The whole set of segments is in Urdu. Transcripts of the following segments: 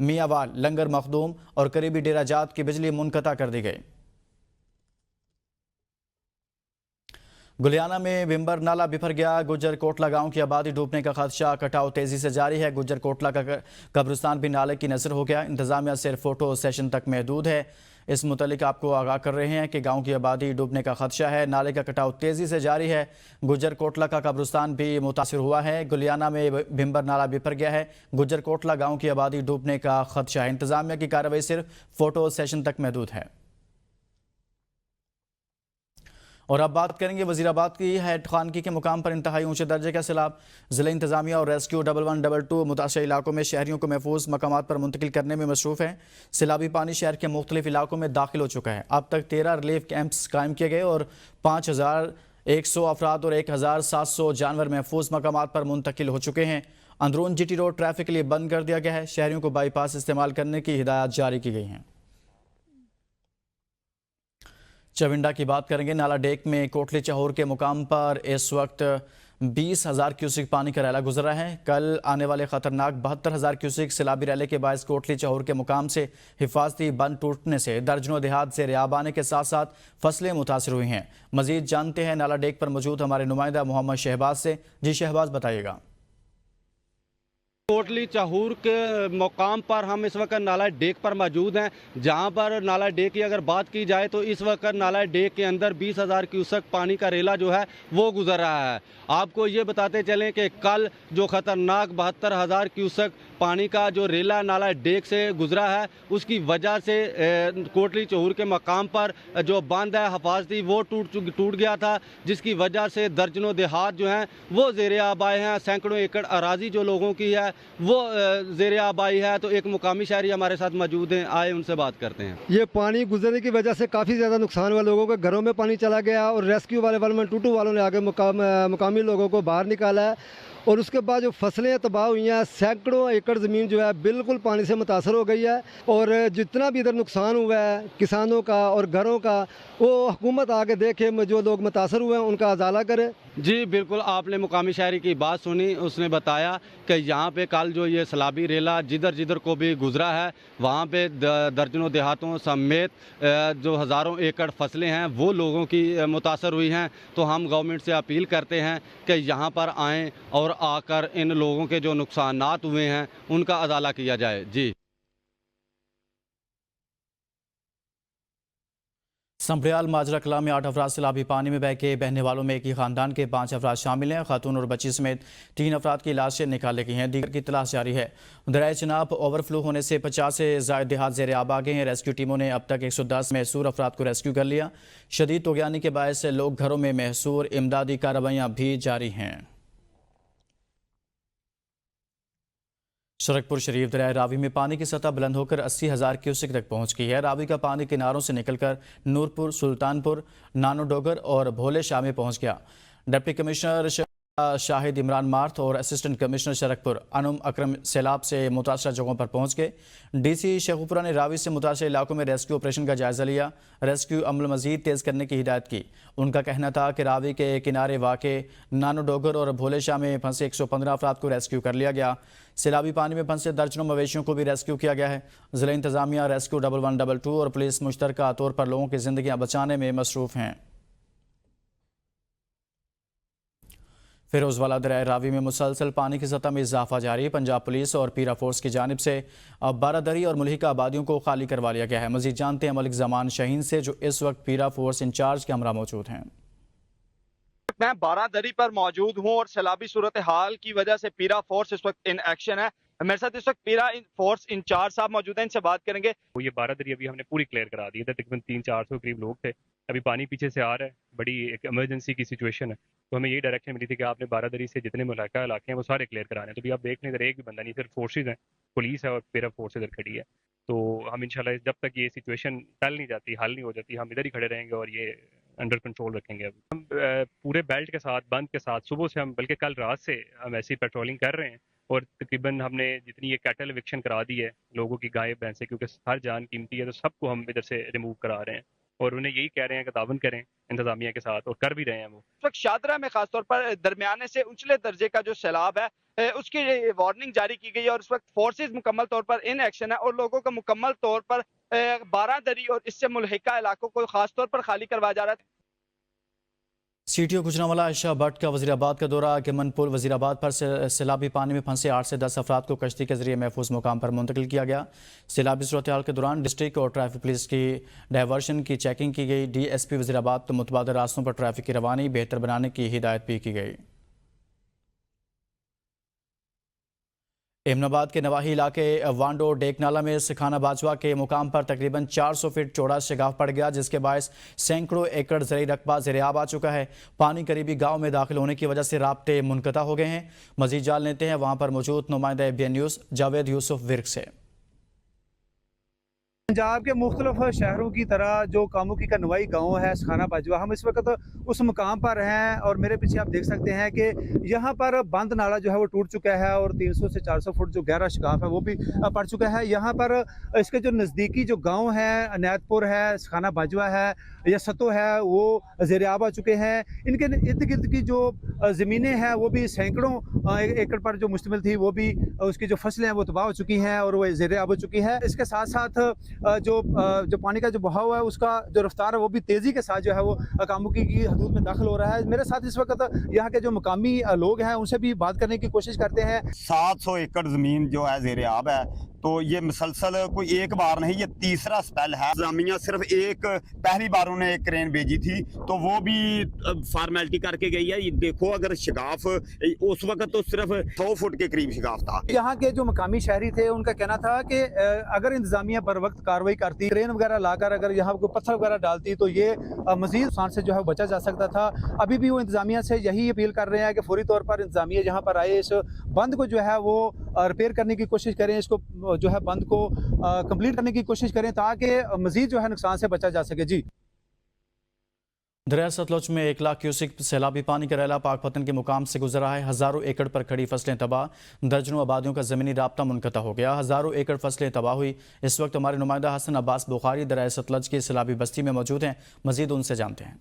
میاں وال لنگر مخدوم اور قریبی ڈیرہ جات کی بجلی منقطع کر دی گئی۔ گلیانہ میں بمبر نالہ بفر گیا، گجر کوٹلہ گاؤں کی آبادی ڈوبنے کا خدشہ، کٹاؤ تیزی سے جاری ہے۔ گجر کوٹلہ کا قبرستان بھی نالے کی نظر ہو گیا۔ انتظامیہ صرف فوٹو سیشن تک محدود ہے۔ اس متعلق آپ کو آگاہ کر رہے ہیں کہ گاؤں کی آبادی ڈوبنے کا خدشہ ہے، نالے کا کٹاؤ تیزی سے جاری ہے۔ گجر کوٹلہ کا قبرستان بھی متاثر ہوا ہے۔ گلیانہ میں بمبر نالہ بفر گیا ہے، گجر کوٹلہ گاؤں کی آبادی ڈوبنے کا خدشہ ہے۔ انتظامیہ کی کارروائی صرف فوٹو سیشن تک محدود ہے۔ اور اب بات کریں گے وزیر آباد کی۔ ہیڈ خانگی کے مقام پر انتہائی اونچے درجے کا سیلاب، ضلع انتظامیہ اور ریسکیو 1122 متاثرہ علاقوں میں شہریوں کو محفوظ مقامات پر منتقل کرنے میں مصروف ہیں۔ سیلابی پانی شہر کے مختلف علاقوں میں داخل ہو چکا ہے۔ اب تک 13 ریلیف کیمپس قائم کیے گئے اور 5100 افراد اور 1700 جانور محفوظ مقامات پر منتقل ہو چکے ہیں۔ اندرون جی ٹی روڈ ٹریفک کے لیے بند کر دیا گیا ہے۔ شہریوں کو بائی پاس استعمال کرنے کی ہدایات جاری کی گئی ہیں۔ چونڈا کی بات کریں گے۔ نالہ ڈیک میں کوٹلی چہور کے مقام پر اس وقت 20,000 کیوسک پانی کا ریلا گزر رہا ہے۔ کل آنے والے خطرناک 72,000 کیوسک سیلابی ریلے کے باعث کوٹلی چہور کے مقام سے حفاظتی بند ٹوٹنے سے درجنوں دیہات زیر آب آنے کے ساتھ ساتھ فصلیں متاثر ہوئی ہیں۔ مزید جانتے ہیں نالہ ڈیک پر موجود ہمارے نمائندہ محمد شہباز سے۔ جی شہباز، بتائیے گا۔ کوٹلی چہور کے مقام پر ہم اس وقت نالہ ڈیک پر موجود ہیں، جہاں پر نالہ ڈیک کی اگر بات کی جائے تو اس وقت نالہ ڈیک کے اندر 20,000 کیوسک پانی کا ریلا جو ہے وہ گزر رہا ہے۔ آپ کو یہ بتاتے چلیں کہ کل جو خطرناک 72,000 کیوسک پانی کا جو ریلا نالہ ڈیک سے گزرا ہے، اس کی وجہ سے کوٹلی چہور کے مقام پر جو بند ہے حفاظتی وہ ٹوٹ گیا تھا، جس کی وجہ سے درجنوں دیہات جو ہیں وہ زیر آب آئے ہیں۔ سینکڑوں ایکڑ اراضی جو لوگوں کی ہے وہ زیر آب آئی ہے۔ تو ایک مقامی شہری ہمارے ساتھ موجود ہیں، آئے ان سے بات کرتے ہیں۔ یہ پانی گزرنے کی وجہ سے کافی زیادہ نقصان ہوا، لوگوں کے گھروں میں پانی چلا گیا اور ریسکیو والے 112 والوں نے آگے مقامی لوگوں کو باہر نکالا ہے۔ اور اس کے بعد جو فصلیں تباہ ہوئی ہیں، سینکڑوں ایکڑ زمین جو ہے بالکل پانی سے متاثر ہو گئی ہے۔ اور جتنا بھی ادھر نقصان ہوا ہے کسانوں کا اور گھروں کا، وہ حکومت آگے دیکھے، جو لوگ متاثر ہوئے ہیں ان کا ازالہ کرے۔ جی بالکل، آپ نے مقامی شہری کی بات سنی۔ اس نے بتایا کہ یہاں پہ کل جو یہ سیلابی ریلا جدھر کو بھی گزرا ہے، وہاں پہ درجنوں دیہاتوں سمیت جو ہزاروں ایکڑ فصلیں ہیں وہ لوگوں کی متاثر ہوئی ہیں۔ تو ہم گورنمنٹ سے اپیل کرتے ہیں کہ یہاں پر آئیں اور آ کر ان لوگوں کے جو نقصانات ہوئے ہیں ان کا ازالہ کیا جائے۔ جی سنبریال ماجرا کلا میں 8 افراد سیلابی پانی میں بہہ کے، بہنے والوں میں ایک ہی خاندان کے 5 افراد شامل ہیں۔ خاتون اور بچی سمیت 3 افراد کی لاشیں نکال گئی ہیں، دیگر کی تلاش جاری ہے۔ دریائے چناب اوور فلو ہونے سے 50 سے زائد دیہات زیر آب آ گئے ہیں۔ ریسکیو ٹیموں نے اب تک 110 محصور افراد کو ریسکیو کر لیا۔ شدید طغیانی کے باعث لوگ گھروں میں محصور، امدادی کارروائیاں بھی جاری ہیں۔ شرک پور شریف دریائے راوی میں پانی کی سطح بلند ہو کر 80,000 کیوسک تک پہنچ گئی ہے۔ راوی کا پانی کناروں سے نکل کر نورپور، سلطان پور، نانو ڈوگر اور بھولے شاہ میں پہنچ گیا۔ ڈپٹی کمشنر شاہد عمران مارتھ اور اسسٹنٹ کمشنر شرکپور انم اکرم سیلاب سے متاثرہ جگہوں پر پہنچ گئے۔ ڈی سی شیخوپورہ نے راوی سے متاثرہ علاقوں میں ریسکیو آپریشن کا جائزہ لیا، ریسکیو عمل مزید تیز کرنے کی ہدایت کی۔ ان کا کہنا تھا کہ راوی کے کنارے واقع نانو ڈوگر اور بھولے شاہ میں پھنسے 115 افراد کو ریسکیو کر لیا گیا۔ سیلابی پانی میں پھنسے درجنوں مویشیوں کو بھی ریسکیو کیا گیا ہے۔ ضلع انتظامیہ، ریسکیو 1122 اور پولیس مشترکہ طور پر لوگوں کی زندگیاں بچانے میں مصروف ہیں۔ فیروز والا دریائے راوی میں مسلسل پانی کی سطح میں اضافہ جاری ہے۔ پنجاب پولیس اور پیرا فورس کی جانب سے بارہ دری اور ملحقہ آبادیوں کو خالی کروا لیا گیا ہے۔ مزید جانتے ہیں ملک زمان شاہین سے، جو اس وقت پیرا فورس انچارج کے ہمراہ موجود ہیں۔ میں بارہ دری پر موجود ہوں اور سیلابی صورتحال کی وجہ سے پیرا فورس اس وقت ان ایکشن ہے۔ میرے ساتھ اس وقت پیرا فورس انچارج صاحب موجود ہیں، ان سے بات کریں گے۔ یہ بارہ دری ابھی ہم نے پوری کلیئر کرا دی ہے، تقریباً 300-400 قریب لوگ تھے۔ ابھی پانی پیچھے سے آ رہا ہے، بڑی ایک ایمرجنسی کی سچویشن ہے، تو ہمیں یہی ڈائریکشن ملی تھی کہ آپ نے بارہ دری سے جتنے ملحقہ علاقے ہیں وہ سارے کلیئر کرانے ہیں۔ تو ابھی آپ دیکھ لیں، ادھر ایک بھی بندہ نہیں، صرف فورسز ہیں، پولیس ہے اور پیرا فورس ادھر کھڑی ہے۔ تو ہم انشاءاللہ جب تک یہ سچویشن ٹل نہیں جاتی، حل نہیں ہو جاتی، ہم ادھر ہی کھڑے رہیں گے اور یہ انڈر کنٹرول رکھیں گے۔ ہم پورے بیلٹ کے ساتھ، بند کے ساتھ، صبح سے ہم، بلکہ کل رات سے ہم ایسی پیٹرولنگ کر رہے ہیں، اور تقریباً ہم نے جتنی یہ کیٹل ایوکشن کرا دی ہے لوگوں کی، گائے بھینسیں، کیونکہ ہر جان قیمتی ہے، تو سب کو ہم ادھر سے ریموو کرا رہے ہیں، اور انہیں یہی کہہ رہے ہیں کہ تعاون کریں انتظامیہ کے ساتھ، اور کر بھی رہے ہیں وہ۔ اس وقت شادرہ میں خاص طور پر درمیانے سے اونچلے درجے کا جو سیلاب ہے اس کی وارننگ جاری کی گئی ہے اور اس وقت فورسز مکمل طور پر ان ایکشن ہے اور لوگوں کو مکمل طور پر 12 دری اور اس سے ملحقہ علاقوں کو خاص طور پر خالی کروایا جا رہا ہے۔ C T O Gujranwala Ayesha Butt کا وزیر آباد کا دورہ، گمن پل وزیر آباد پر سیلابی پانی میں پھنسے 8 سے 10 افراد کو کشتی کے ذریعے محفوظ مقام پر منتقل کیا گیا۔ سیلابی صورتحال کے دوران ڈسٹرکٹ اور ٹریفک پولیس کی ڈائیورشن کی چیکنگ کی گئی۔ ڈی ایس پی وزیر آباد کو متبادل راستوں پر ٹریفک کی روانی بہتر بنانے کی ہدایت بھی کی گئی۔ امن آباد کے نواحی علاقے وانڈو ڈیک نالہ میں سکھانہ باجوہ کے مقام پر تقریباً 400 فٹ چوڑا شگاف پڑ گیا، جس کے باعث سینکڑوں ایکڑ زرعی رقبہ زیر آب آ چکا ہے۔ پانی قریبی گاؤں میں داخل ہونے کی وجہ سے رابطے منقطع ہو گئے ہیں۔ مزید جان لیتے ہیں وہاں پر موجود نمائندہ B N news Javed Yousuf Virk سے۔ پنجاب کے مختلف شہروں کی طرح جو کاموکی کا نوائی گاؤں ہے سکھانہ باجوہ، ہم اس وقت اس مقام پر ہیں اور میرے پیچھے آپ دیکھ سکتے ہیں کہ یہاں پر بند نالا جو ہے وہ ٹوٹ چکا ہے اور 300 سے 400 فٹ جو گہرا شگاف ہے وہ بھی پڑ چکا ہے۔ یہاں پر اس کے جو نزدیکی جو گاؤں ہیں، عنایت پور ہے، سکھانہ باجوہ ہے یا ستو ہے، وہ زیر آب آ چکے ہیں۔ ان کے ارد گرد کی جو زمینیں ہیں وہ بھی سینکڑوں ایکڑ پر جو مشتمل تھی، وہ بھی اس کی جو فصلیں ہیں وہ تباہ ہو چکی ہیں اور وہ زیر آب ہو چکی ہے۔ اس کے ساتھ ساتھ جو پانی کا جو بہاؤ ہے اس کا جو رفتار ہے وہ بھی تیزی کے ساتھ جو ہے وہ کاموکی کی حدود میں داخل ہو رہا ہے۔ میرے ساتھ اس وقت یہاں کے جو مقامی لوگ ہیں ان سے بھی بات کرنے کی کوشش کرتے ہیں۔ 700 ایکڑ زمین جو ہے زیر آب ہے، تو یہ مسلسل کوئی ایک بار نہیں، یہ تیسرا سپیل ہے۔ انتظامیہ صرف پہلی بار انہیں ایک کرین بھیجی تھی تو وہ بھی فارمیلٹی کر کے گئی ہے۔ یہ دیکھو اگر شگاف اس وقت تو صرف 100 فٹ کے قریب شگاف تھا۔ یہاں کے جو مقامی شہری تھے ان کا کہنا تھا کہ اگر انتظامیہ بر وقت کارروائی کرتی، کرین وغیرہ لا کر اگر یہاں کوئی پتھر وغیرہ ڈالتی تو یہ مزید نقصان سے جو ہے بچا جا سکتا تھا۔ ابھی بھی وہ انتظامیہ سے یہی اپیل کر رہے ہیں کہ فوری طور پر انتظامیہ یہاں پر آئے، اس بند کو جو ہے وہ ریپیئر کرنے کی کوشش کریں، اس کو جو ہے بند کو کمپلیٹ کرنے کی کوشش کریں تاکہ مزید جو ہے نقصان سے بچا جا سکے۔ جی، دریا ستلج میں 1 لاکھ کیوسک سیلابی پانی کا ریلا پاک پتن کے مقام سے گزر رہا ہے۔ ہزاروں ایکڑ پر کھڑی فصلیں تباہ، درجنوں آبادیوں کا زمینی رابطہ منقطع ہو گیا، ہزاروں ایکڑ فصلیں تباہ ہوئی۔ اس وقت ہمارے نمائندہ حسن عباس بخاری دریا ستلج کی سیلابی بستی میں موجود ہیں، مزید ان سے جانتے ہیں۔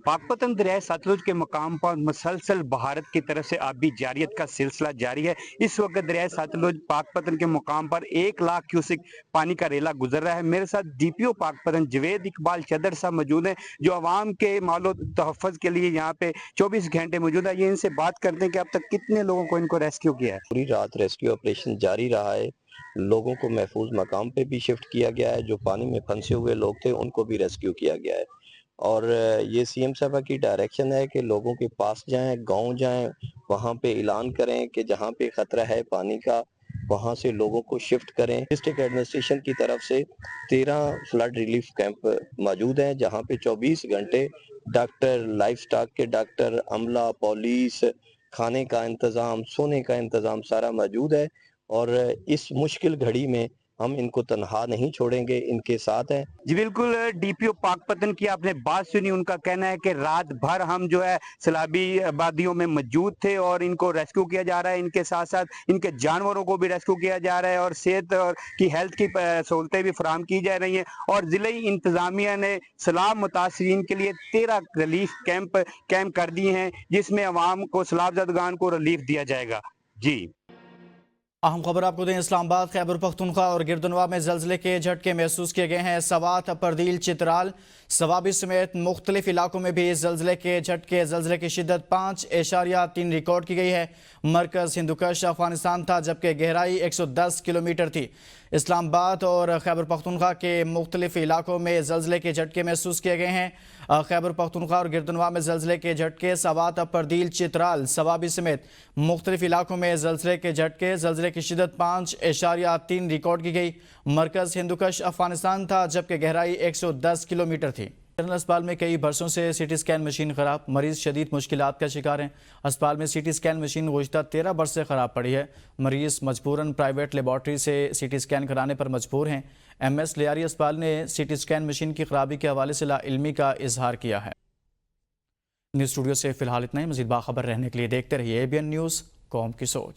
پاک پتن دریائے ستلج کے مقام پر مسلسل بھارت کی طرف سے آبی جاریت کا سلسلہ جاری ہے۔ اس وقت دریائے ستلج پاک پتن کے مقام پر 1 لاکھ کیوسک پانی کا ریلا گزر رہا ہے۔ میرے ساتھ ڈی پی او پاک پتن جوید اقبال چدر صاحب موجود ہیں، جو عوام کے مال و تحفظ کے لیے یہاں پہ 24 گھنٹے موجود ہے۔ یہ ان سے بات کرتے ہیں کہ اب تک کتنے لوگوں کو ان کو ریسکیو کیا ہے۔ پوری رات ریسکیو آپریشن جاری رہا ہے، لوگوں کو محفوظ مقام پہ بھی شفٹ کیا گیا ہے، جو پانی میں پھنسے ہوئے لوگ تھے ان کو بھی ریسکیو کیا گیا ہے۔ اور یہ سی ایم صاحبہ کی ڈائریکشن ہے کہ لوگوں کے پاس جائیں، گاؤں جائیں، وہاں پہ اعلان کریں کہ جہاں پہ خطرہ ہے پانی کا وہاں سے لوگوں کو شفٹ کریں۔ ڈسٹرکٹ ایڈمنسٹریشن کی طرف سے 13 فلڈ ریلیف کیمپ موجود ہیں، جہاں پہ 24 گھنٹے ڈاکٹر، لائف سٹاک کے ڈاکٹر، عملہ، پولیس، کھانے کا انتظام، سونے کا انتظام سارا موجود ہے۔ اور اس مشکل گھڑی میں ہم ان کو تنہا نہیں چھوڑیں گے، ان کے ساتھ ہیں۔ جی بالکل، ڈی پی او پاک پتن کی آپ نے بات سنی، ان کا کہنا ہے کہ رات بھر ہم جو ہے سیلابی آبادیوں میں موجود تھے اور ان کو ریسکیو کیا جا رہا ہے، ان کے ساتھ ساتھ ان کے جانوروں کو بھی ریسکیو کیا جا رہا ہے اور صحت کی ہیلتھ کی سہولتیں بھی فراہم کی جا رہی ہیں۔ اور ضلعی انتظامیہ نے سیلاب متاثرین کے لیے 13 ریلیف کیمپ کر دیے ہیں، جس میں عوام کو، سیلاب زدگان کو ریلیف دیا جائے گا۔ جی اہم خبر آپ کو دیں، اسلام آباد، خیبر پختونخوا اور گردنوا میں زلزلے کے جھٹکے محسوس کیے گئے ہیں۔ سوات، پردیل، چترال، سوابی سمیت مختلف علاقوں میں بھی زلزلے کے جھٹکے، زلزلے کی شدت 5.3 ریکارڈ کی گئی ہے۔ مرکز ہندوکش افغانستان تھا، جبکہ گہرائی 110 کلومیٹر تھی۔ اسلام آباد اور خیبر پختونخوا کے مختلف علاقوں میں زلزلے کے جھٹکے محسوس کیے گئے ہیں۔ خیبر پختونخوا اور گردنوا میں زلزلے کے جھٹکے، سوات، پردیل، چترال، سوابی سمیت مختلف علاقوں میں زلزلے کے جھٹکے، زلزلے کی شدت 5.3 ریکارڈ کی گئی۔ مرکز ہندوکش افغانستان تھا، جبکہ گہرائی 110 کلومیٹر تھی۔ جنرل اسپتال میں کئی برسوں سے سی ٹی اسکین مشین خراب، مریض شدید مشکلات کا شکار ہیں۔ اسپتال میں سی ٹی اسکین مشین گزشتہ 13 برس سے خراب پڑی ہے۔ مریض مجبوراً پرائیویٹ لیبارٹری سے سی ٹی اسکین کرانے پر مجبور ہیں۔ ایم ایس لیاری اسپتال نے سی ٹی اسکین مشین کی خرابی کے حوالے سے لا علمی کا اظہار کیا ہے۔ نیوز اسٹوڈیو سے فی الحال اتنا ہی۔ مزید باخبر رہنے کے لیے دیکھتے رہیے ABN نیوز، قوم کی سوچ۔